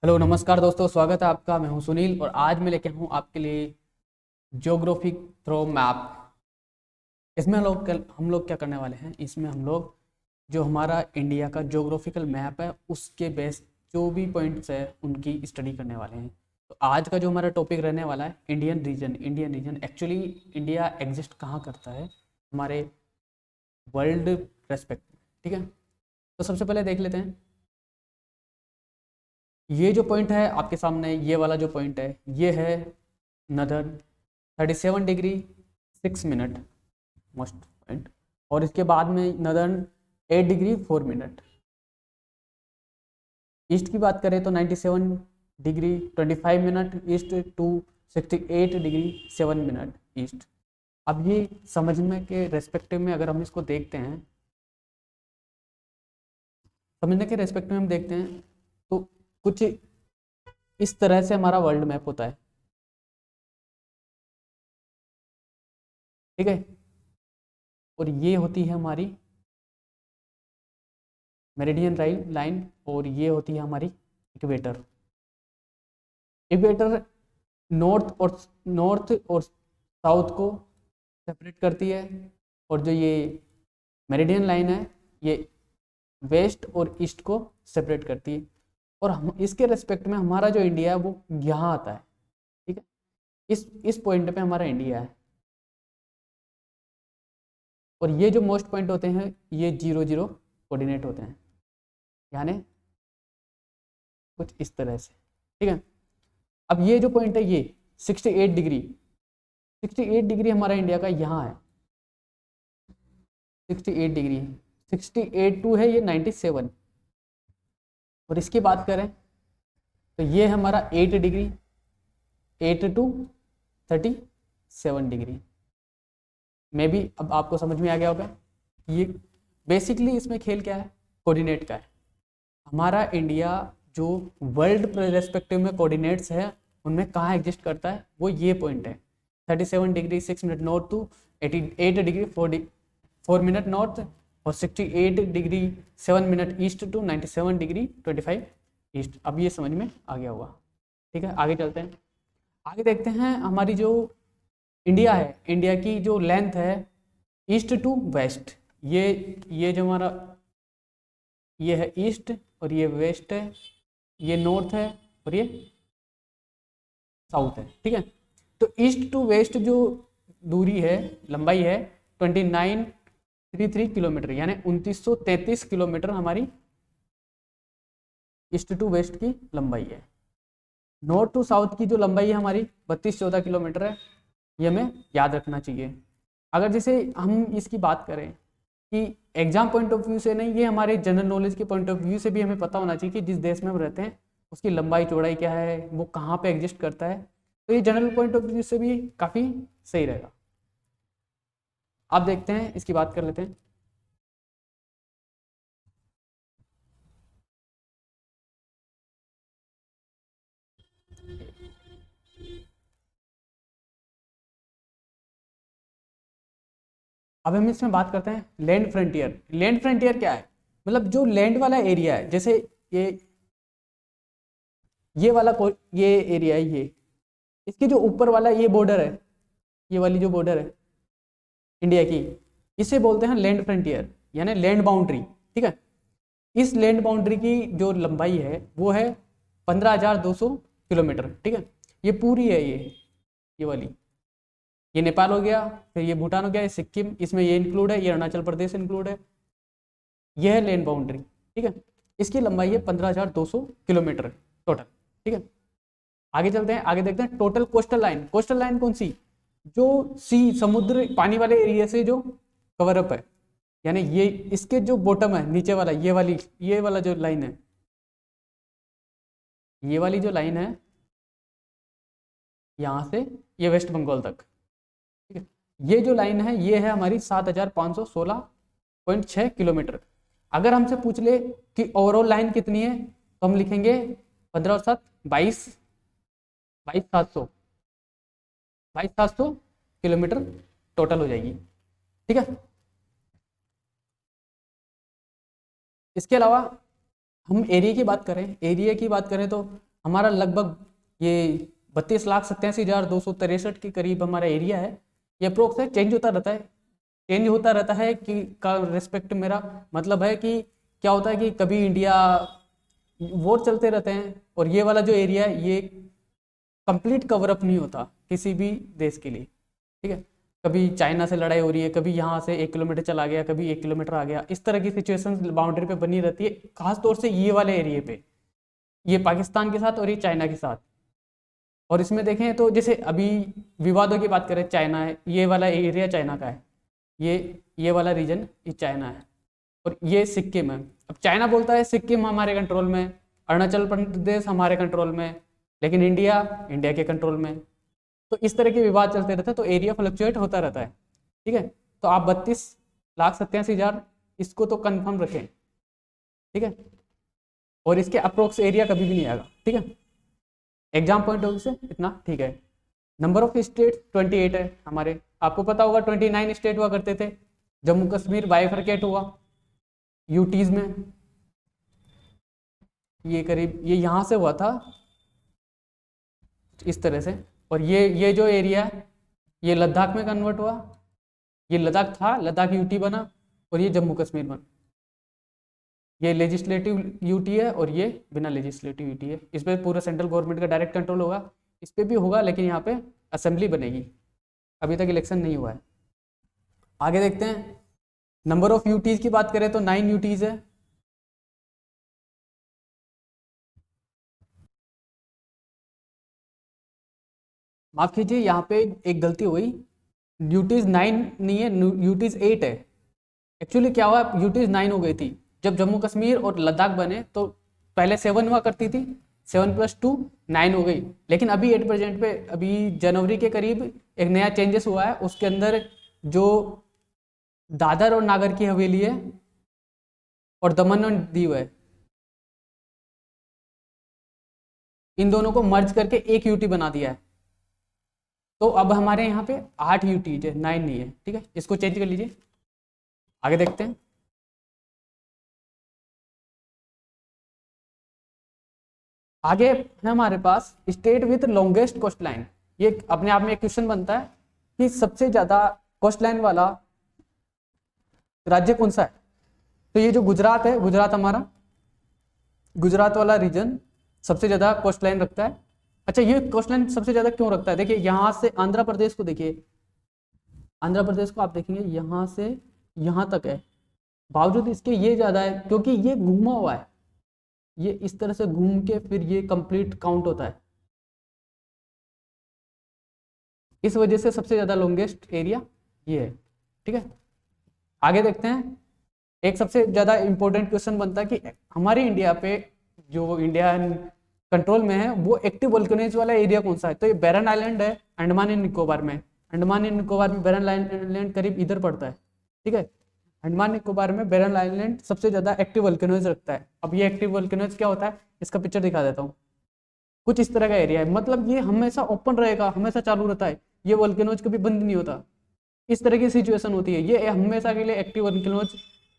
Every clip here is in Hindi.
हेलो नमस्कार दोस्तों, स्वागत है आपका। मैं हूं सुनील और आज मैं लेके हूं आपके लिए ज्योग्राफिक थ्रो मैप। इसमें हम लोग क्या करने वाले हैं, इसमें हम लोग जो हमारा इंडिया का ज्योग्राफिकल मैप है उसके बेस जो भी पॉइंट्स है उनकी स्टडी करने वाले हैं। तो आज का जो हमारा टॉपिक रहने वाला है Indian reason actually India exist कहाँ करता है हमारे वर्ल्ड रेस्पेक्ट में। ठीक है, तो सबसे पहले देख लेते हैं। ये जो पॉइंट है आपके सामने, ये वाला जो पॉइंट है ये है northern 37 degree 6 minute most point, और इसके बाद में नदर्न 8 डिग्री 4 मिनट। ईस्ट की बात करें तो 97 degree 25 minute east to 68 degree 7 minute east. अब ये समझने के रेस्पेक्टिव में अगर हम इसको देखते हैं, समझने के रेस्पेक्टिव में हम देखते हैं तो कुछ इस तरह से हमारा वर्ल्ड मैप होता है। ठीक है, और ये होती है हमारी मेरिडियन लाइन और ये होती है हमारी इक्वेटर। इक्वेटर नॉर्थ और साउथ को सेपरेट करती है, और जो ये मेरिडियन लाइन है ये वेस्ट और ईस्ट को सेपरेट करती है। और हम इसके रेस्पेक्ट में हमारा जो इंडिया है वो यहाँ आता है। ठीक है, इस पॉइंट पे हमारा इंडिया है, और ये जो मोस्ट पॉइंट होते हैं ये 0 0 कोऑर्डिनेट होते हैं, यानी कुछ इस तरह से। ठीक है, अब ये जो पॉइंट है ये 68 डिग्री हमारा इंडिया का यहाँ है। 68 डिग्री 68 टू है ये 97। और इसकी बात करें तो ये हमारा 8 डिग्री 8 टू 37 डिग्री। मे भी अब आपको समझ में आ गया होगा। ये बेसिकली इसमें खेल क्या है, कोऑर्डिनेट का है। हमारा इंडिया जो वर्ल्ड रेस्पेक्टिव में कोऑर्डिनेट्स है उनमें कहाँ एग्जिस्ट करता है, वो ये पॉइंट है 37 degree 6 minute north to 88 degree 4 minute north, और 68 degree 7 minute east to 97 degree 25 east. अब ये समझ में आ गया होगा। ठीक है, आगे चलते हैं। आगे देखते हैं हमारी जो इंडिया है, इंडिया की जो लेंथ है ईस्ट टू वेस्ट, ये जो हमारा ये है ईस्ट और ये वेस्ट है, ये नॉर्थ है और ये साउथ है। ठीक है, तो ईस्ट टू वेस्ट जो दूरी है, लंबाई है 2933 किलोमीटर, यानी 2933 किलोमीटर हमारी ईस्ट टू वेस्ट की लंबाई है। नॉर्थ टू साउथ की जो लंबाई है हमारी 3214 किलोमीटर है। ये हमें याद रखना चाहिए। अगर जैसे हम इसकी बात करें कि एग्जाम पॉइंट ऑफ व्यू से नहीं, ये हमारे जनरल नॉलेज के पॉइंट ऑफ व्यू से भी हमें पता होना चाहिए कि जिस देश में हम रहते हैं उसकी लंबाई चौड़ाई क्या है, वो कहाँ पे एग्जिस्ट करता है। तो ये जनरल पॉइंट ऑफ व्यू से भी काफ़ी सही रहेगा। आप देखते हैं, इसकी बात कर लेते हैं। अब हम इसमें बात करते हैं लैंड फ्रंटियर। लैंड फ्रंटियर क्या है, मतलब जो लैंड वाला एरिया है, जैसे ये ये वाला ये एरिया है, ये इसके जो ऊपर वाला ये बॉर्डर है, ये वाली जो बॉर्डर है इंडिया की, इसे बोलते हैं लैंड फ्रंटियर, यानी लैंड बाउंड्री। ठीक है, इस लैंड बाउंड्री की जो लंबाई है वो है 15,200 किलोमीटर। ठीक है, ये पूरी है, ये वाली, ये नेपाल हो गया, फिर ये भूटान हो गया, ये सिक्किम, इसमें ये इंक्लूड है, ये अरुणाचल प्रदेश इंक्लूड है। यह है लैंड बाउंड्री। ठीक है, इसकी लंबाई है 15,200 किलोमीटर टोटल। ठीक है, आगे चलते हैं, आगे देखते हैं total coastal line. Coastal line कौन सी, जो सी समुद्र पानी वाले एरिया से जो कवर अप है, यानी ये इसके जो बॉटम है नीचे वाला, ये वाला जो लाइन है, ये वाली जो लाइन है यहाँ से ये वेस्ट बंगाल तक। ठीक है, ये जो लाइन है ये है हमारी 7,516.6 किलोमीटर। अगर हमसे पूछ ले कि ओवरऑल लाइन कितनी है, तो हम लिखेंगे 15 और 7 22 22,700 किलोमीटर टोटल हो जाएगी। ठीक है, इसके अलावा हम एरिया की बात करें, तो हमारा लगभग ये 32,87,263 के करीब हमारा एरिया है। ये अप्रोक्स है, चेंज होता रहता है, चेंज होता रहता है कि का रिस्पेक्ट मेरा मतलब है कि क्या होता है कि कभी इंडिया वॉर चलते रहते हैं और ये वाला जो एरिया है ये कंप्लीट कवर अप नहीं होता किसी भी देश के लिए, ठीक है। कभी चाइना से लड़ाई हो रही है, कभी यहाँ से 1 किलोमीटर चला गया, कभी 1 किलोमीटर आ गया, इस तरह की सिचुएशन बाउंड्री पे बनी रहती है, खासतौर से ये वाले एरिया पे, ये पाकिस्तान के साथ और ये चाइना के साथ। और इसमें देखें तो जैसे अभी विवादों की बात करें, चाइना है, ये वाला एरिया चाइना का है, ये वाला रीजन ये चाइना है, और ये सिक्किम है। अब चाइना बोलता है सिक्किम हमारे कंट्रोल में, अरुणाचल प्रदेश हमारे कंट्रोल में, लेकिन इंडिया के कंट्रोल में। तो इस तरह के विवाद चलते रहते हैं, तो एरिया फ्लक्चुएट होता रहता है, ठीक है। तो आप 32,87,000 इसको तो कंफर्म रखें, ठीक है, और इसके अप्रोक्स एरिया कभी भी नहीं आएगा, ठीक है। एग्जाम पॉइंट ऑफ से इतना ठीक है। नंबर ऑफ स्टेट 28 है हमारे, आपको पता होगा 29 स्टेट हुआ करते थे, जम्मू कश्मीर बाइफरकेट हुआ यूटीज में, ये करीब ये यहाँ से हुआ था इस तरह से, और ये जो एरिया है ये लद्दाख में कन्वर्ट हुआ, ये लद्दाख था, लद्दाख यूटी बना, और ये जम्मू कश्मीर बना। ये लेजिस्लेटिव यूटी है और ये बिना लेजिस्लेटिव यूटी है। इस पर पूरा सेंट्रल गवर्नमेंट का डायरेक्ट कंट्रोल होगा, इस पर भी होगा, लेकिन यहाँ पे असेंबली बनेगी, अभी तक इलेक्शन नहीं हुआ है। आगे देखते हैं, नंबर ऑफ यूटीज की बात करें तो 9 यूटीज है। माफ कीजिए, यहाँ पे एक गलती हुई, यूटीज 9 नहीं है, यूटीज 8 है। एक्चुअली क्या हुआ, यूटीज 9 हो गई थी जब जम्मू कश्मीर और लद्दाख बने, तो पहले 7 हुआ करती थी, 7 + 2 9 हो गई, लेकिन अभी 8% पे, अभी जनवरी के करीब एक नया चेंजेस हुआ है, उसके अंदर जो दादर और नागर की हवेली है और दमन और दीव है, इन दोनों को मर्ज करके एक यूटी बना दिया है। तो अब हमारे यहाँ पे 8 यूटी है, 9 नहीं है, ठीक है, इसको चेंज कर लीजिए। आगे देखते हैं, आगे है हमारे पास state with longest coastline. ये अपने आप में एक क्वेश्चन बनता है कि सबसे ज्यादा कोस्ट लाइन वाला राज्य कौन सा है। तो ये जो गुजरात है, गुजरात हमारा, गुजरात वाला रीजन सबसे ज्यादा कोस्ट लाइन रखता है। अच्छा, ये कोस्ट लाइन सबसे ज्यादा क्यों रखता है, देखिए यहाँ से आंध्र प्रदेश को देखिए, आंध्र प्रदेश को आप देखेंगे यहाँ से यहाँ तक है, बावजूद इसके ये ज्यादा है क्योंकि ये घूमा हुआ है, ये इस तरह से घूम के फिर ये कंप्लीट काउंट होता है, इस वजह से सबसे ज्यादा लॉन्गेस्ट एरिया ये है, ठीक है। आगे देखते हैं, एक सबसे ज्यादा इंपॉर्टेंट क्वेश्चन बनता है कि हमारे इंडिया पे, जो इंडिया कंट्रोल में है, वो एक्टिव वोल्केनोज वाला एरिया कौन सा है। तो ये बैरन आइलैंड है, अंडमान एंड निकोबार में, अंडमान एंड निकोबार में बैरन आइलैंड करीब इधर पड़ता है, ठीक है। अंडमान निकोबार में बैरन आइलैंड सबसे ज्यादा एक्टिव वोल्केनोज रखता है। अब ये एक्टिव वोल्केनोज क्या होता है, इसका पिक्चर दिखा देता हूँ। कुछ इस तरह का एरिया है, मतलब ये हमेशा ओपन रहेगा, हमेशा चालू रहता है, ये वोल्केनोज कभी बंद नहीं होता, इस तरह की सिचुएशन होती है, ये हमेशा के लिए एक्टिव वोल्केनोज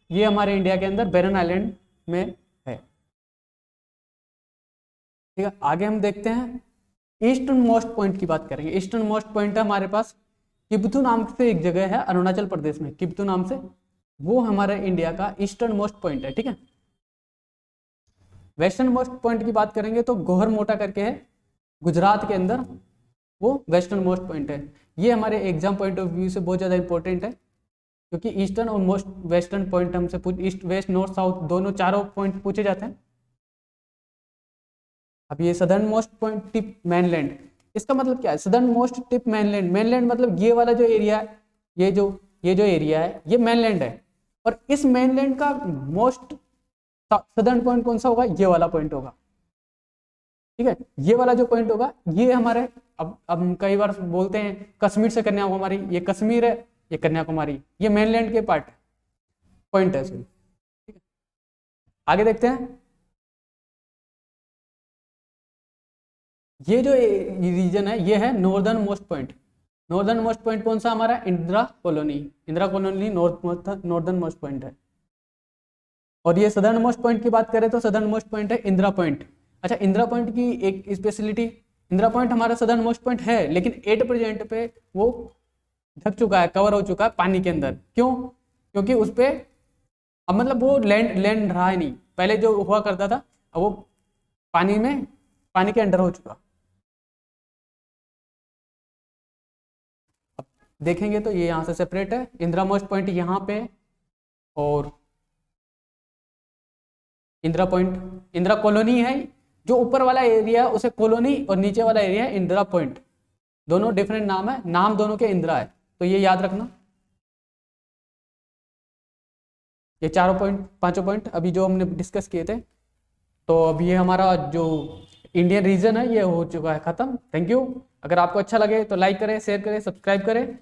ये हमारे इंडिया के अंदर बैरन आइलैंड में है, ठीक है। आगे हम देखते हैं, ईस्टर्न मोस्ट पॉइंट की बात करेंगे। ईस्टर्न मोस्ट पॉइंट है हमारे पास, किब्थू नाम से एक जगह है अरुणाचल प्रदेश में, किब्थू नाम से, वो हमारे इंडिया का ईस्टर्न मोस्ट पॉइंट है, ठीक है। वेस्टर्न मोस्ट पॉइंट की बात करेंगे तो गोहर मोटा करके है गुजरात के अंदर, वो वेस्टर्न मोस्ट पॉइंट है। ये हमारे एग्जाम पॉइंट ऑफ व्यू से बहुत ज़्यादा इंपॉर्टेंट है, क्योंकि ईस्टर्न और मोस्ट वेस्टर्न पॉइंट हमसे ईस्ट वेस्ट नॉर्थ साउथ दोनों चारों पॉइंट पूछे जाते हैं। अब ये southern most point tip mainland, इसका मतलब क्या है, southern most tip mainland, mainland मतलब ये वाला जो एरिया है, ये जो एरिया है ये मेनलैंड है, और इस मेनलैंड का मोस्ट सदर्न पॉइंट कौन सा होगा, ये वाला पॉइंट होगा, ठीक है। ये वाला जो पॉइंट होगा ये हमारे, अब हम कई बार बोलते हैं कश्मीर से कन्याकुमारी, ये कश्मीर है, ये कन्याकुमारी, ये मेनलैंड के पार्ट पॉइंट है, ठीक है। आगे देखते हैं, ये जो रीजन है ये है northern most point. Northern most point कौन सा हमारा, Indira colony, Indira colony northern most point है। और ये सदर्न मोस्ट पॉइंट की बात करें तो सदर्न मोस्ट पॉइंट है इंदिरा पॉइंट। अच्छा, इंदिरा पॉइंट की एक स्पेशलिटी, इंदिरा पॉइंट हमारा सदर्न मोस्ट पॉइंट है, लेकिन 8% पे वो ढक चुका है, कवर हो चुका है पानी के अंदर। क्यों? क्योंकि उस पे अब मतलब वो लैंड लैंड रहा ही नहीं, पहले जो हुआ करता था अब वो पानी में, पानी के अंडर हो चुका। अब देखेंगे तो ये यहाँ से सेपरेट है, इंदिरा मोस्ट पॉइंट यहाँ पे, और इंदिरा पॉइंट इंदिरा कॉलोनी है। जो ऊपर वाला एरिया उसे कॉलोनी और नीचे वाला एरिया है इंदिरा पॉइंट। दोनों डिफरेंट नाम है, नाम दोनों के इंदिरा है, तो ये याद रखना। ये चारों पॉइंट, पांचों पॉइंट अभी जो हमने डिस्कस किए थे। तो अब ये हमारा जो इंडियन रीजन है ये हो चुका है खत्म। Thank you. अगर आपको अच्छा लगे तो लाइक करें, शेयर करें, सब्सक्राइब करें।